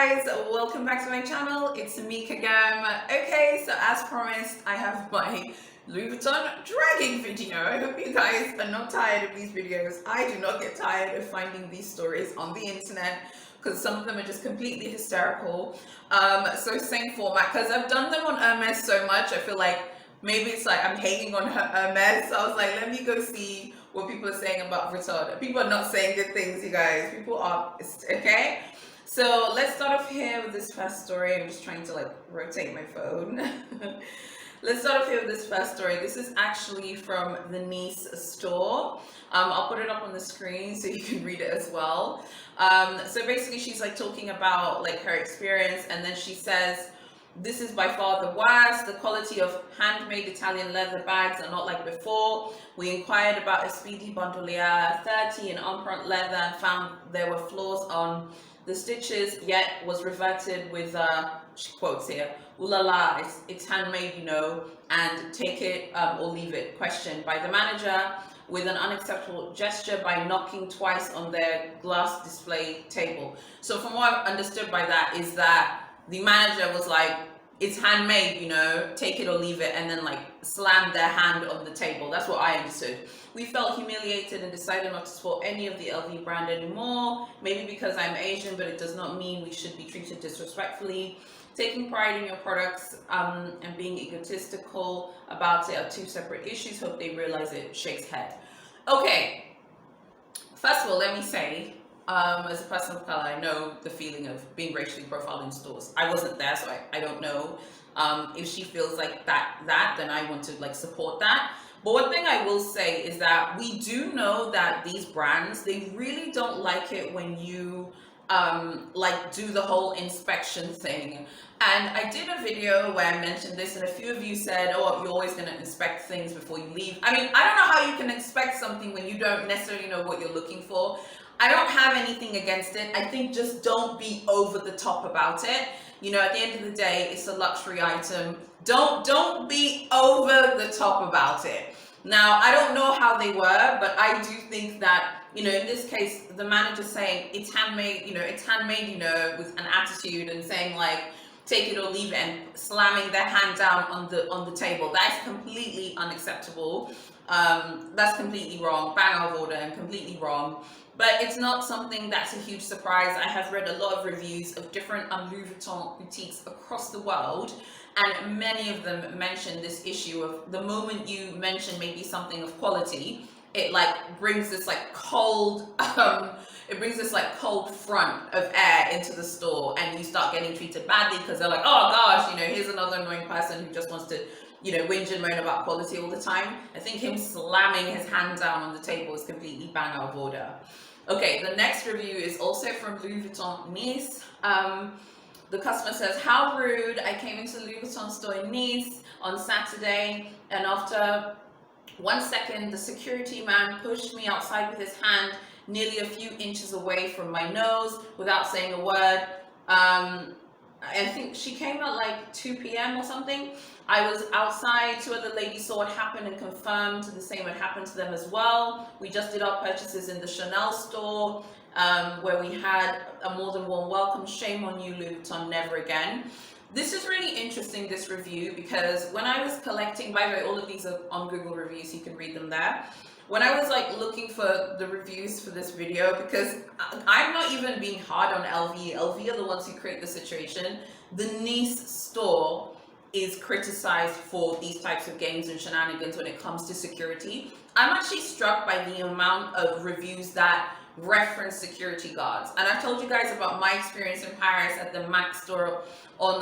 guys, welcome back to my channel. It's me again. Okay, so as promised, I have my Louis Vuitton dragging video. I hope you guys are not tired of these videos. I do not get tired of finding these stories on the internet because some of them are just completely hysterical. So same format, because I've done them on Hermes so much, I feel like maybe it's like I'm hating on Hermes. So I was like, let me go see what people are saying about Vuitton. People are not saying good things, you guys. People are, okay? So let's start off here with this first story. I'm just trying to like rotate my phone. Let's start off here with this first story. This is actually from the Nice store. I'll put it up on the screen so you can read it as well. So basically she's like talking about like her experience, and then she says, this is by far the worst. The quality of handmade Italian leather bags are not like before. We inquired about a Speedy Bandolier 30 in empreinte leather and found there were flaws on the stitches, yet was reverted with, she quotes here, ooh la la, it's handmade, you know, and take it or leave it, questioned by the manager with an unacceptable gesture by knocking twice on their glass display table. So from what I've understood by that is that the manager was like, it's handmade, you know, take it or leave it, and then like slammed their hand on the table. That's what I understood. We felt humiliated and decided not to support any of the LV brand anymore. Maybe because I'm Asian, but it does not mean we should be treated disrespectfully. Taking pride in your products and being egotistical about it are two separate issues. Hope they realize it. Shakes head. Okay, first of all, let me say, as a person of color, I know the feeling of being racially profiled in stores. I wasn't there, so I don't know. If she feels like that, then I want to like support that. But one thing I will say is that we do know that these brands, they really don't like it when you like do the whole inspection thing. And I did a video where I mentioned this, and a few of you said, oh, you're always going to inspect things before you leave. I mean, I don't know how you can inspect something when you don't necessarily know what you're looking for. I don't have anything against it. I think just don't be over the top about it. You know, at the end of the day, it's a luxury item. Don't be over the top about it. Now, I don't know how they were, but I do think that, you know, in this case, the manager saying it's handmade, you know, with an attitude and saying like, take it or leave it, and slamming their hand down on the table. That's completely unacceptable. That's completely wrong, bang out of order, and completely wrong. But it's not something that's a huge surprise. I have read a lot of reviews of different Louis Vuitton boutiques across the world, and many of them mention this issue of the moment you mention maybe something of quality, it like brings this like cold, it brings this like cold front of air into the store, and you start getting treated badly because they're like, oh gosh, you know, here's another annoying person who just wants to, you know, whinge and moan about quality all the time. I think him slamming his hand down on the table is completely bang out of order. Okay, the next review is also from Louis Vuitton Nice. The customer says, how rude. I came into the Louis Vuitton store in Nice on Saturday, and after 1 second, the security man pushed me outside with his hand nearly a few inches away from my nose without saying a word. I think she came at like 2 p.m. or something. I was outside, 2 other ladies saw what happened and confirmed the same had happened to them as well. We just did our purchases in the Chanel store, where we had a more than warm welcome. Shame on you, Louis Vuitton, never again. This is really interesting, this review, because when I was collecting, by the way, all of these are on Google reviews, you can read them there. When I was like looking for the reviews for this video, because I'm not even being hard on LV. LV are the ones who create the situation. The Nice store is criticized for these types of games and shenanigans when it comes to security. I'm actually struck by the amount of reviews that reference security guards. And I've told you guys about my experience in Paris at the MAC store on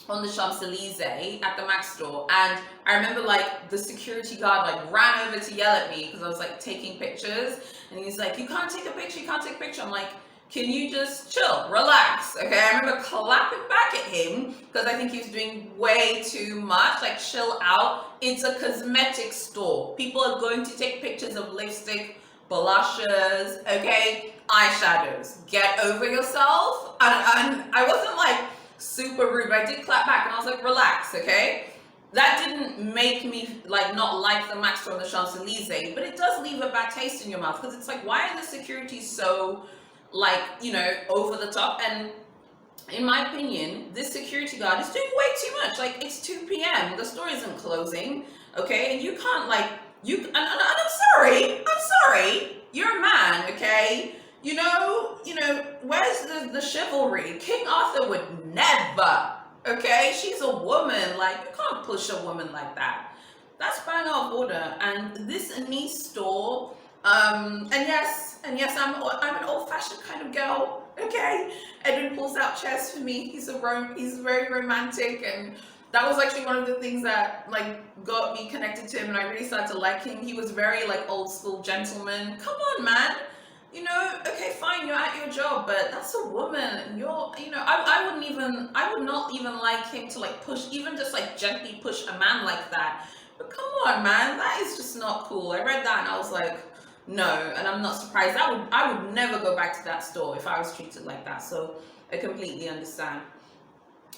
the Champs-Élysées, at the MAC store, and I remember like the security guard like ran over to yell at me because I was like taking pictures, and he's like, you can't take a picture, you can't take a picture. I'm like, can you just chill, relax? Okay, I remember clapping back at him because I think he was doing way too much. Like, chill out. It's a cosmetic store. People are going to take pictures of lipstick, blushes, okay, eyeshadows. Get over yourself. And I wasn't like super rude, but I did clap back and I was like, relax, okay? That didn't make me like not like the MAC store on the Champs-Élysées, but it does leave a bad taste in your mouth because it's like, why are the security so like, you know, over the top? And in my opinion, this security guard is doing way too much. Like, it's 2 p.m. The store isn't closing, okay? And you can't, like, and I'm sorry, you're a man, okay? Where's the chivalry? King Arthur would never, okay? She's a woman. Like, you can't push a woman like that. That's bang out of order. And this Nice store, and yes, I'm an old-fashioned kind of girl, okay? Edwin pulls out chairs for me. He's very romantic, and that was actually one of the things that like got me connected to him, and I really started to like him. He was very like old school gentleman. Come on, man. Okay, fine, you're at your job, but that's a woman. I would not even like him to like push, even just like gently push a man like that. But come on, man, that is just not cool. I read that and I was like, no, and I'm not surprised. I would never go back to that store if I was treated like that. So I completely understand.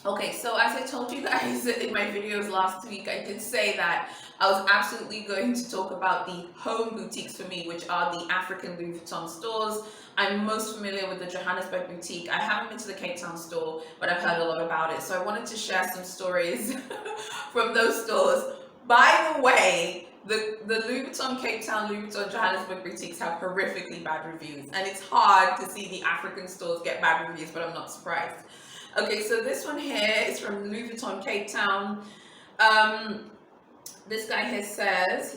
Okay, so as I told you guys in my videos last week, I did say that I was absolutely going to talk about the home boutiques for me, which are the African Louis Vuitton stores. I'm most familiar with the Johannesburg boutique. I haven't been to the Cape Town store, but I've heard a lot about it. So I wanted to share some stories from those stores. By the way, the Louis Vuitton Cape Town, Louis Vuitton Johannesburg boutiques have horrifically bad reviews, and it's hard to see the African stores get bad reviews, but I'm not surprised. Okay, so this one here is from Louis Vuitton Cape Town. This guy here says,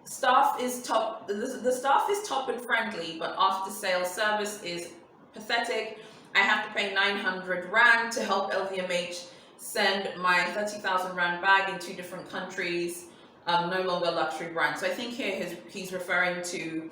staff is top. The staff is top and friendly, but after sales service is pathetic. I have to pay 900 Rand to help LVMH send my 30,000 Rand bag in 2 different countries. No longer luxury brand. So I think here he's referring to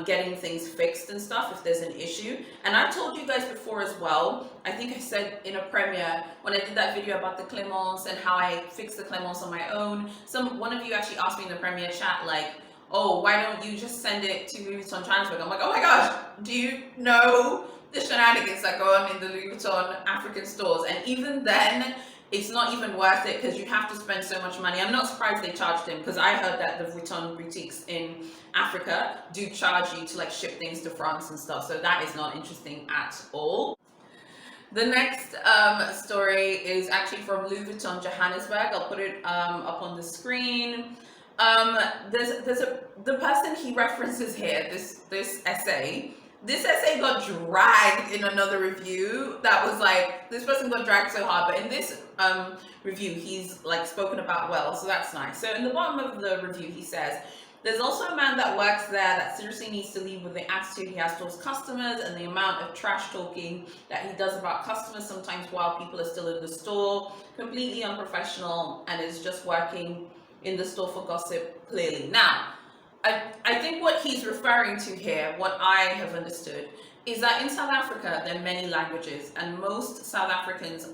getting things fixed and stuff if there's an issue. And I've told you guys before as well, I think I said in a premiere when I did that video about the Clemence and how I fixed the Clemence on my own. One of you actually asked me in the premiere chat, like, oh, why don't you just send it to Louis Vuitton Johannesburg? I'm like, oh my gosh, do you know the shenanigans that go on in the Louis Vuitton African stores? And even then, it's not even worth it because you have to spend so much money. I'm not surprised they charged him, because I heard that the Vuitton boutiques in Africa do charge you to like ship things to France and stuff. So that is not interesting at all. The next story is actually from Louis Vuitton Johannesburg. I'll put it up on the screen. The person he references here, this essay. This essay got dragged in another review that was like, this person got dragged so hard, but in this review, he's like spoken about well, so that's nice. So in the bottom of the review, he says, there's also a man that works there that seriously needs to leave with the attitude he has towards customers and the amount of trash talking that he does about customers sometimes while people are still in the store. Completely unprofessional and is just working in the store for gossip, clearly. Now, I think what he's referring to here, what I have understood, is that in South Africa, there are many languages, and most South Africans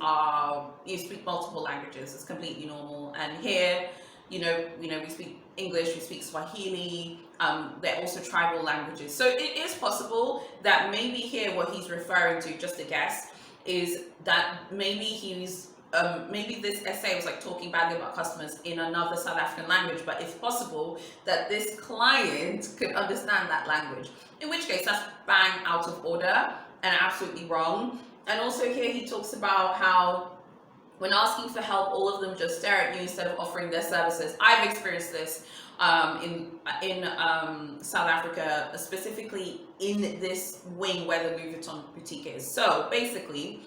you speak multiple languages. It's completely normal. And here, we speak English, we speak Swahili, they're also tribal languages. So it is possible that maybe here what he's referring to, just a guess, is that maybe maybe this essay was like talking badly about customers in another South African language, but it's possible that this client could understand that language, in which case that's bang out of order and absolutely wrong. And also here he talks about how when asking for help, all of them just stare at you instead of offering their services. I've experienced this in South Africa, specifically in this wing where the Louis Vuitton boutique is. So basically,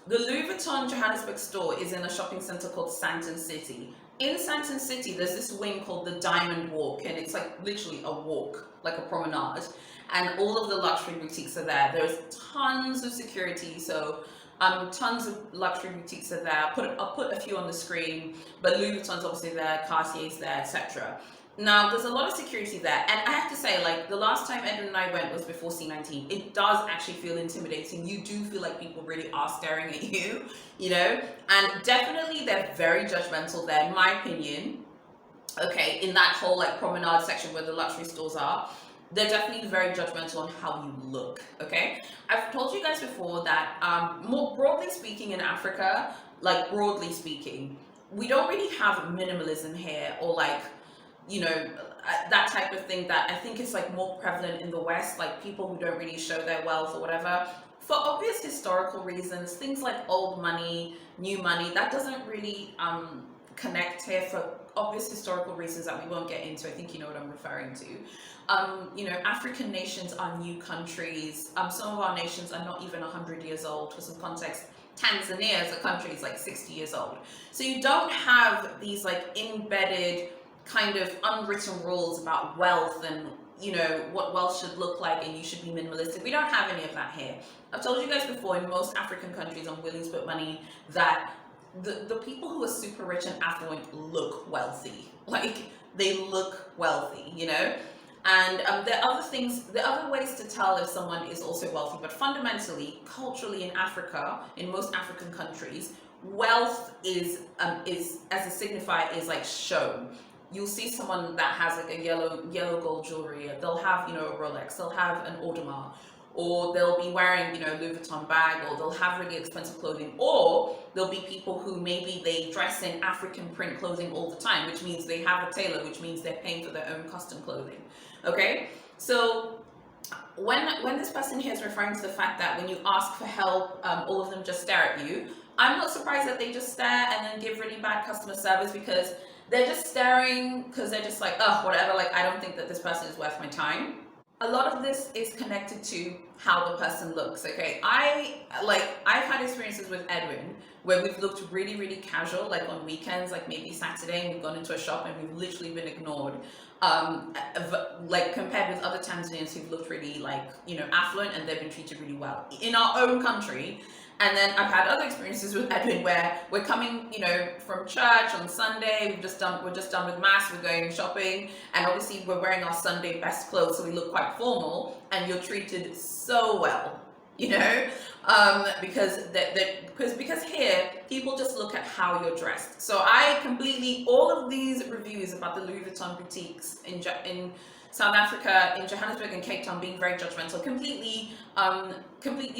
the Louis Vuitton Johannesburg store is in a shopping center called Sandton City. In Sandton City, there's this wing called the Diamond Walk, and it's like literally a walk, like a promenade. And all of the luxury boutiques are there. There's tons of security, so tons of luxury boutiques are there. I'll put a few on the screen, but Louis Vuitton's obviously there, Cartier's there, etc. Now, there's a lot of security there, and I have to say, like, the last time Edwin and I went was before C19. It does actually feel intimidating. You do feel like people really are staring at you, and definitely they're very judgmental there, in my opinion. Okay, in that whole, like, promenade section where the luxury stores are, they're definitely very judgmental on how you look, okay? I've told you guys before that, more broadly speaking in Africa, like, broadly speaking, we don't really have minimalism here, or, like, that type of thing that I think is like more prevalent in the West, like people who don't really show their wealth or whatever, for obvious historical reasons. Things like old money, new money, that doesn't really connect here for obvious historical reasons that we won't get into. I think you know what I'm referring to. You know, African nations are new countries. Some of our nations are not even 100 years old. For some context, Tanzania as a country is like 60 years old. So you don't have these like embedded kind of unwritten rules about wealth and, you know, what wealth should look like and you should be minimalistic. We don't have any of that here. I've told you guys before, in most African countries, I'm willing to put money that the people who are super rich and affluent look wealthy. Like, they look wealthy, you know? And there are other things, there are other ways to tell if someone is also wealthy, but fundamentally, culturally in Africa, in most African countries, wealth is as a signifier, is like shown. You'll see someone that has like a yellow gold jewelry, they'll have, you know, a Rolex, they'll have an Audemars, or they'll be wearing, you know, Louis Vuitton bag, or they'll have really expensive clothing, or there'll be people who maybe they dress in African print clothing all the time, which means they have a tailor, which means they're paying for their own custom clothing. Okay, so when this person here is referring to the fact that when you ask for help, all of them just stare at you, I'm not surprised that they just stare and then give really bad customer service, because they're just staring because they're just like, oh, whatever, like, I don't think that this person is worth my time. A lot of this is connected to how the person looks, okay? I've had experiences with Edwin where we've looked really, really casual, like on weekends, like maybe Saturday, and we've gone into a shop and we've literally been ignored. Like compared with other Tanzanians who've looked really like, you know, affluent, and they've been treated really well in our own country. And then I've had other experiences with Edwin where we're coming, you know, from church on Sunday, we're just done with mass, we're going shopping, and obviously we're wearing our Sunday best clothes, so we look quite formal, and you're treated so well, you know, because here people just look at how you're dressed. So all of these reviews about the Louis Vuitton boutiques in South Africa, in Johannesburg and Cape Town being very judgmental, completely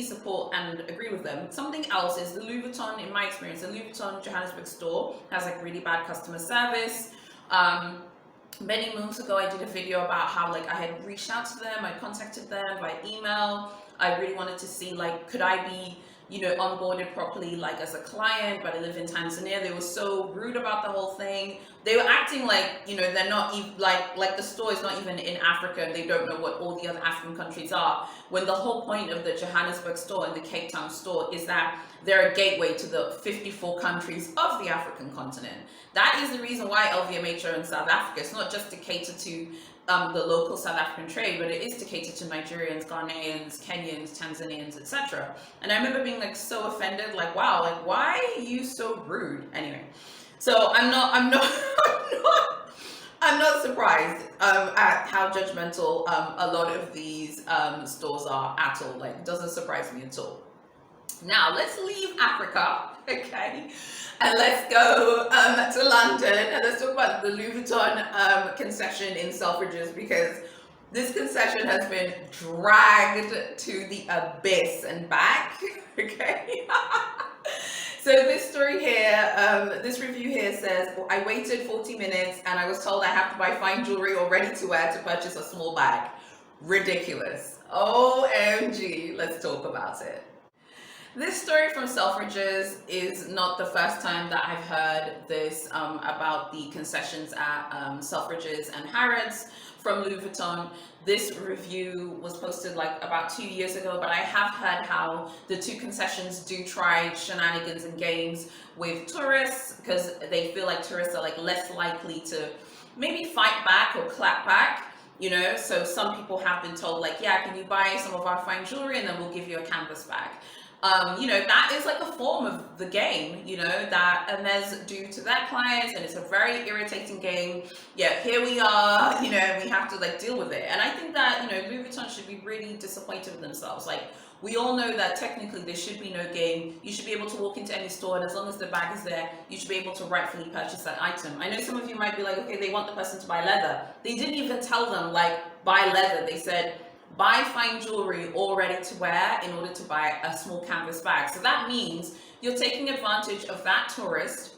support and agree with them. Something else is the Louis Vuitton, in my experience, the Louis Vuitton Johannesburg store has like really bad customer service. Many months ago, I did a video about how like I had reached out to them, I contacted them by email. I really wanted to see like, could I be, you know, onboarded properly, like as a client, but I live in Tanzania. They were so rude about the whole thing. They were acting like, you know, they're not even like the store is not even in Africa, and they don't know what all the other African countries are, when the whole point of the Johannesburg store and the Cape Town store is that they're a gateway to the 54 countries of the African continent. That is the reason why LVMH are in South Africa. It's not just to cater to the local South African trade, but it is to cater to Nigerians, Ghanaians, Kenyans, Tanzanians, etc. And I remember being like so offended, like, wow, like, why are you so rude? Anyway, so I'm not surprised at how judgmental a lot of these stores are at all. Like, it doesn't surprise me at all. Now let's leave Africa, okay, and let's go to London, and let's talk about the Louis Vuitton concession in Selfridges, because this concession has been dragged to the abyss and back, okay. So this story here, this review here says, I waited 40 minutes and I was told I have to buy fine jewelry or ready to wear to purchase a small bag. Ridiculous. OMG, let's talk about it. This story from Selfridges is not the first time that I've heard this about the concessions at Selfridges and Harrods from Louis Vuitton. This review was posted like about 2 years ago, but I have heard how the two concessions do try shenanigans and games with tourists, because they feel like tourists are like less likely to maybe fight back or clap back. You know, so some people have been told like, yeah, can you buy some of our fine jewelry and then we'll give you a canvas bag. You know, that is like a form of the game, you know, that Hermes do to their clients, and it's a very irritating game. Yeah, here we are, you know, we have to like deal with it. And I think that, you know, Louis Vuitton should be really disappointed with themselves. Like, we all know that technically there should be no game. You should be able to walk into any store, and as long as the bag is there, you should be able to rightfully purchase that item. I know some of you might be like, okay, they want the person to buy leather. They didn't even tell them like buy leather. They said buy fine jewelry all ready to wear in order to buy a small canvas bag. So that means you're taking advantage of that tourist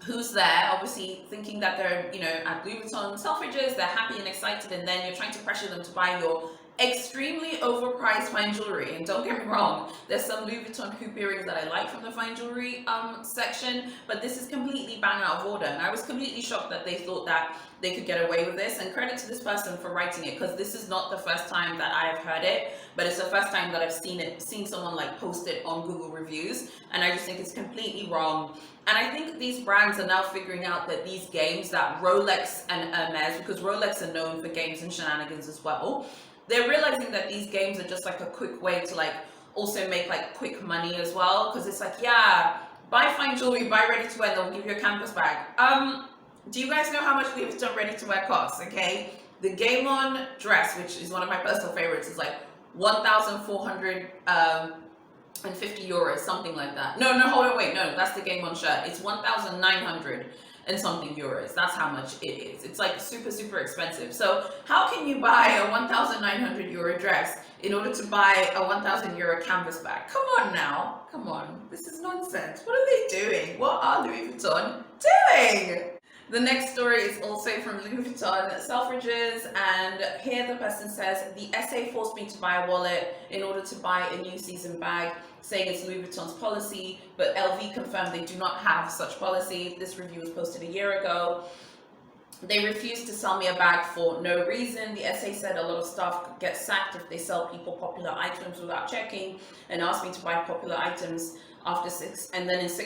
who's there, obviously thinking that they're, at Louis Vuitton Selfridges, they're happy and excited, and then you're trying to pressure them to buy your extremely overpriced fine jewelry. And don't get me wrong, there's some Louis Vuitton hoop earrings that I like from the fine jewelry section, but this is completely bang out of order. And I was completely shocked that they thought that they could get away with this. And credit to this person for writing it, because this is not the first time that I have heard it, but it's the first time that I've seen someone like post it on Google reviews. And I just think it's completely wrong. And I think these brands are now figuring out that these games, that Rolex and Hermes, because Rolex are known for games and shenanigans as well, they're realizing that these games are just like a quick way to like also make like quick money as well. Because it's like, yeah, buy fine jewelry, buy ready to wear, they'll give you a canvas bag. Do you guys know how much Louis Vuitton ready to wear costs? Okay, the Game On dress, which is one of my personal favorites, is like 1,450 euros, something like that. No, hold on, wait, no, that's the Game On shirt. It's 1,900 and something euros. That's how much it is. It's like super, super expensive. So how can you buy a 1,900 euro dress in order to buy a 1,000 euro canvas bag? Come on now, come on. This is nonsense. What are they doing? What are Louis Vuitton doing? The next story is also from Louis Vuitton Selfridges, and here the person says, the SA forced me to buy a wallet in order to buy a new season bag, saying it's Louis Vuitton's policy, but LV confirmed they do not have such policy. This review was posted a year ago. They refused to sell me a bag for no reason. The SA said a lot of staff get sacked if they sell people popular items without checking, and asked me to buy popular items after and asked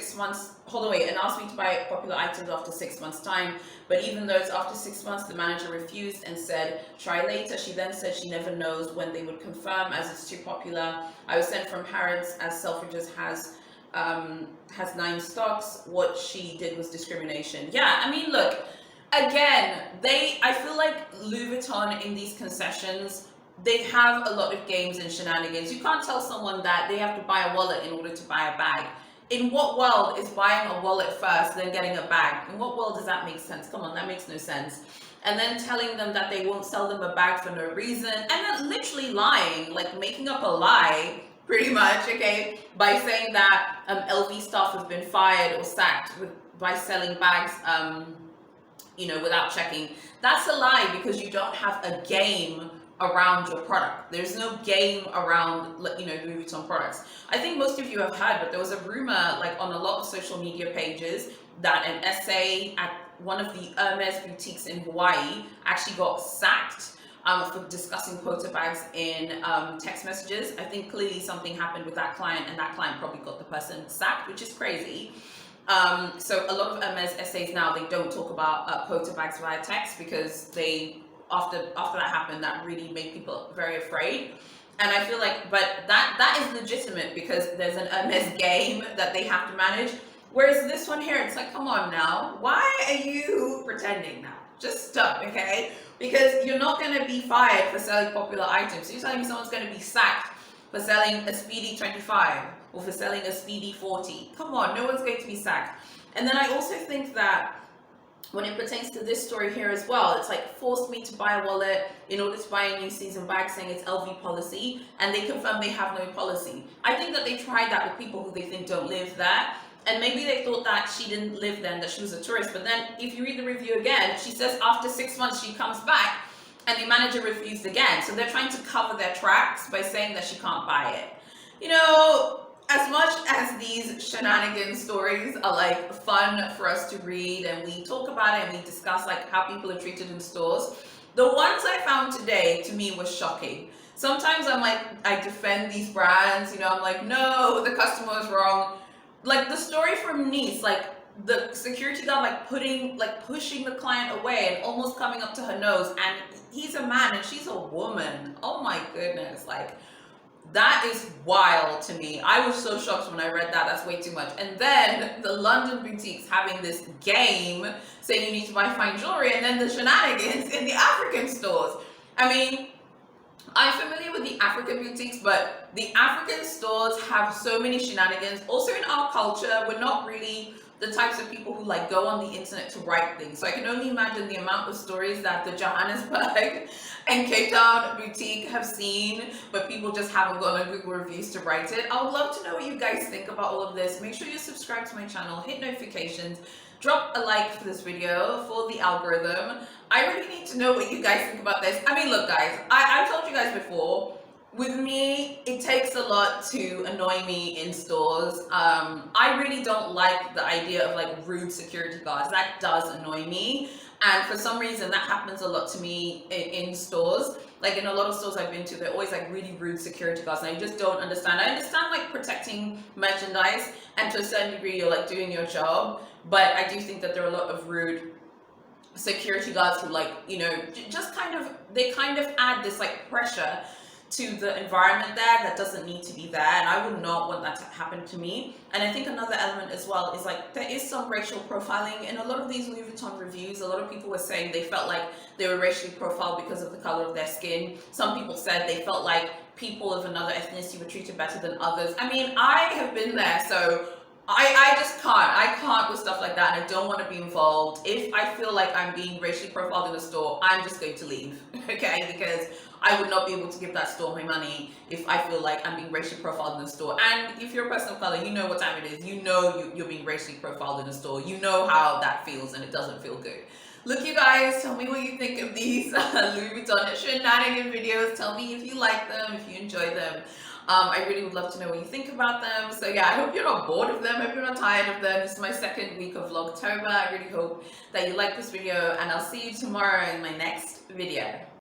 me to buy popular items after 6 months time. But even though it's after 6 months, the manager refused and said, try later. She then said she never knows when they would confirm, as it's too popular. I was sent from Harrods, as Selfridges has 9 stocks. What she did was discrimination. Yeah, I mean, look, again, I feel like Louis Vuitton in these concessions, they have a lot of games and shenanigans. You can't tell someone that they have to buy a wallet in order to buy a bag. In what world is buying a wallet first, then getting a bag? In what world does that make sense? Come on, that makes no sense. And then telling them that they won't sell them a bag for no reason, and then literally lying, like making up a lie, pretty much, okay, by saying that LV staff have been fired or sacked by selling bags, without checking. That's a lie, because you don't have a game around your product. There's no game around, Louis Vuitton products. I think most of you have heard, but there was a rumor, like on a lot of social media pages, that an SA at one of the Hermes boutiques in Hawaii actually got sacked for discussing quota bags in text messages. I think clearly something happened with that client, and that client probably got the person sacked, which is crazy. So a lot of Hermes SAs now, they don't talk about quota bags via text, because after that happened, that really made people very afraid. And I feel like, but that is legitimate, because there's an Hermes game that they have to manage. Whereas this one here, it's like, come on now, why are you pretending now? Just stop, okay? Because you're not going to be fired for selling popular items. So you're telling me someone's going to be sacked for selling a Speedy 25 or for selling a Speedy 40. Come on, no one's going to be sacked. And then I also think that when it pertains to this story here as well, it's like forced me to buy a wallet in order to buy a new season bag, saying it's LV policy, and they confirm they have no policy. I think that they tried that with people who they think don't live there, and maybe they thought that she didn't live there and that she was a tourist. But then if you read the review again, she says after 6 months she comes back and the manager refused again. So they're trying to cover their tracks by saying that she can't buy it. As much as these shenanigan stories are like fun for us to read, and we talk about it and we discuss like how people are treated in stores, the ones I found today to me was shocking. Sometimes I'm like, I defend these brands, I'm like, no, the customer is wrong. Like the story from Nice, like the security guard pushing the client away and almost coming up to her nose, and he's a man and she's a woman. Oh my goodness, like that is wild to me. I was so shocked when I read that. That's way too much. And then the London boutiques having this game saying you need to buy fine jewelry, and then the shenanigans in the African stores. I mean, I'm familiar with the African boutiques, but the African stores have so many shenanigans. Also in our culture, we're not really the types of people who like go on the internet to write things. So I can only imagine the amount of stories that the Johannesburg and Cape Town boutique have seen, but people just haven't gone on Google reviews to write it. I would love to know what you guys think about all of this. Make sure you subscribe to my channel, hit notifications, drop a like for this video for the algorithm. I really need to know what you guys think about this. I mean, look guys, I've told you guys before, with me, it takes a lot to annoy me in stores. I really don't like the idea of like rude security guards. That does annoy me. And for some reason, that happens a lot to me in stores. Like in a lot of stores I've been to, they're always like really rude security guards, and I just don't understand. I understand like protecting merchandise, and to a certain degree, you're like doing your job. But I do think that there are a lot of rude security guards who like, you know, just they kind of add this like pressure to the environment there that doesn't need to be there, and I would not want that to happen to me. And I think another element as well is like there is some racial profiling in a lot of these Louis Vuitton reviews. A lot of people were saying they felt like they were racially profiled because of the color of their skin. Some people said they felt like people of another ethnicity were treated better than others. I mean, I have been there, so I just can't. I can't with stuff like that, and I don't want to be involved. If I feel like I'm being racially profiled in a store, I'm just going to leave, okay? Because I would not be able to give that store my money if I feel like I'm being racially profiled in a store. And if you're a person of color, you know what time it is. You know you're being racially profiled in a store. You know how that feels, and it doesn't feel good. Look, you guys, tell me what you think of these Louis Vuitton shenanigan videos. Tell me if you like them, if you enjoy them. I really would love to know what you think about them. So yeah, I hope you're not bored of them. I hope you're not tired of them. This is my second week of Vlogtober. I really hope that you like this video, and I'll see you tomorrow in my next video.